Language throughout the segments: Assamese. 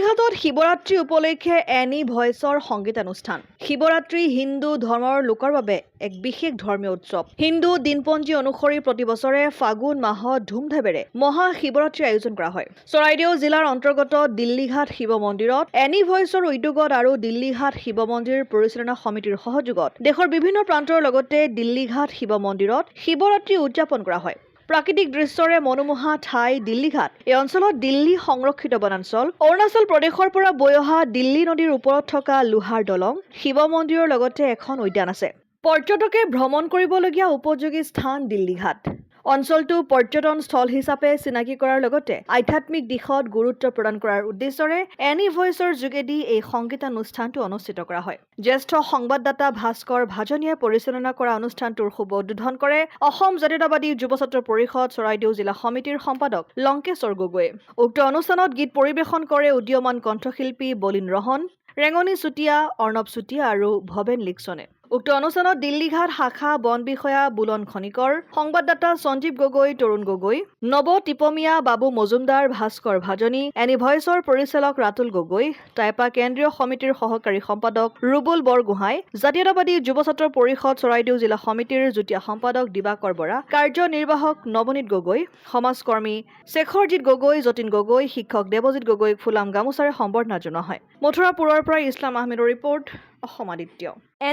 দিল্লীঘাটত শিৱৰাত্ৰি উপলক্ষে এনি ভইচৰ সংগীতানুষ্ঠান। শিৱৰাত্ৰি হিন্দু ধৰ্মৰ লোকৰ বাবে এক বিশেষ ধৰ্মীয় উৎসৱ। হিন্দু দিনপঞ্জী অনুসৰি প্ৰতি বছৰে ফাগুন মাহত ধুমধামেৰে মহাশিৱৰাত্ৰিৰ আয়োজন কৰা হয়। চৰাইদেউ জিলাৰ অন্তৰ্গত দিল্লীঘাট শিৱ মন্দিৰত এনি ভইচৰ উদ্যোগত আৰু দিল্লীঘাট শিৱ মন্দিৰ পৰিচালনা সমিতিৰ সহযোগত দেশৰ বিভিন্ন প্ৰান্তৰ লগতে দিল্লীঘাট শিৱ মন্দিৰত শিৱৰাত্ৰি উদযাপন কৰা হয়। প্ৰাকৃতিক দৃশ্যৰে মনোমোহা ঠাই দিল্লীঘাট। এই অঞ্চলত দিল্লী সংৰক্ষিত বনাঞ্চল, অৰুণাচল প্ৰদেশৰ পৰা বৈ অহা দিল্লী নদীৰ ওপৰত থকা লোহাৰ দলং, শিৱ মন্দিৰৰ লগতে এখন উদ্যান আছে। পৰ্যটকে ভ্ৰমণ কৰিবলগীয়া উপযোগী স্থান দিল্লীঘাট। অঞ্চলটো পৰ্যটন স্থল হিচাপে চিনাকি কৰাৰ লগতে আধ্যাত্মিক দিশত গুৰুত্ব প্ৰদান কৰাৰ উদ্দেশ্যৰে এনি ভইচৰ যোগেদি এই সংগীতানুষ্ঠানটো অনুষ্ঠিত কৰা হয়। জ্যেষ্ঠ সংবাদদাতা ভাস্কৰ ভাজনীয়ে পৰিচালনা কৰা অনুষ্ঠানটোৰ শুভ উদ্বোধন কৰে অসম জাতীয়তাবাদী যুৱ ছাত্ৰ পৰিষদ চৰাইদেউ জিলা সমিতিৰ সম্পাদক লংকেশ্বৰ গগৈয়ে। উক্ত অনুষ্ঠানত গীত পৰিৱেশন কৰে উদীয়মান কণ্ঠশিল্পী বলিন ৰহন, ৰেঙনি চুতীয়া, অৰ্ণৱ চুতীয়া আৰু ভৱেন লিকছনে। উক্ত অনুষ্ঠানত দিল্লীঘাট শাখা বন বিষয়া বুলন খনিকৰ, সংবাদদাতা সঞ্জীৱ গগৈ, তৰুণ গগৈ, নৱ টিপমিয়া, বাবু মজুমদাৰ, ভাস্কৰ ভাজনী, এনি ভইচৰ পৰিচালক ৰাতুল গগৈ, টাইপা কেন্দ্ৰীয় সমিতিৰ সহকাৰী সম্পাদক ৰুবুল বৰগোহাঁই, জাতীয়তাবাদী যুৱ ছাত্ৰ পৰিষদ চৰাইদেউ জিলা সমিতিৰ যুটীয়া সম্পাদক দিবাকৰ বৰা, কাৰ্যনিৰ্বাহক নৱনীত গগৈ, সমাজকৰ্মী শেখৰজিৎ গগৈ, যতীন গগৈ, শিক্ষক দেৱজিৎ গগৈক ফুলাম গামোচাৰে সম্বৰ্ধনা জনোৱা হয়। মথুৰাপুৰৰ পৰা ইছলাম আহমেদৰ ৰিপৰ্ট, অসম আদিত্য।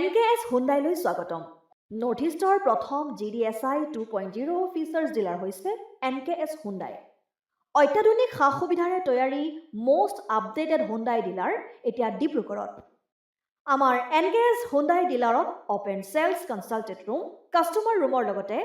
NKS হুণ্ডাইলৈ স্বাগতম। নৰ্থ ইষ্টৰ প্ৰথম GDSI 2.0 ফিচাৰ্ছ ডিলাৰ হৈছে NKS হুণ্ডাই। অত্যাধুনিক সা সুবিধাৰে তৈয়াৰী মষ্ট আপডেটেড হুণ্ডাই ডিলাৰ এতিয়া ডিব্ৰুগড়ত। আমাৰ NKS হুণ্ডাই ডিলাৰত open sales consulted room, customer ৰুমৰ লগতে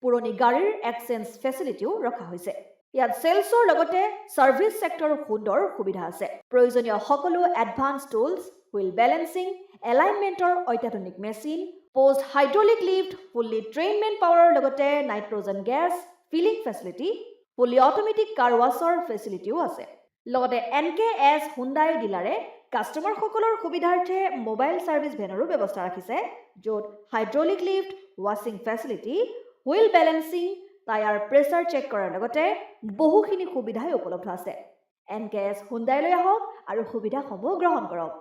পুৰণি গাড়ীৰ এক্সচেঞ্জ ফেচিলিটিও ৰখা হৈছে। ইয়াত চেলছৰ লগতে ছাৰ্ভিচ ছেক্টৰৰ সুন্দৰ সুবিধা আছে। প্ৰয়োজনীয় সকলো এডভান্স টুলছ, হুইল বেলেন্সিং, এলাইনমেণ্টৰ অত্যাধুনিক machine, post hydraulic lift, fully train men পাৱাৰৰ লগতে nitrogen gas filling facility, fully automatic car washer ফেচিলিটিও আছে। লগতে NKS হুণ্ডাই ডিলাৰে কাষ্টমাৰসকলৰ সুবিধাৰ্থে মোবাইল ছাৰ্ভিচ ভেনৰো ব্যৱস্থা ৰাখিছে, য'ত হাইড্ৰলিক লিফ্ট, ৱাশ্বিং facility, wheel balancing, tyre pressure check কৰাৰ লগতে বহুখিনি সুবিধাই উপলব্ধ আছে। NKS হুণ্ডাইলৈ আহক আৰু সুবিধাসমূহ গ্ৰহণ কৰক।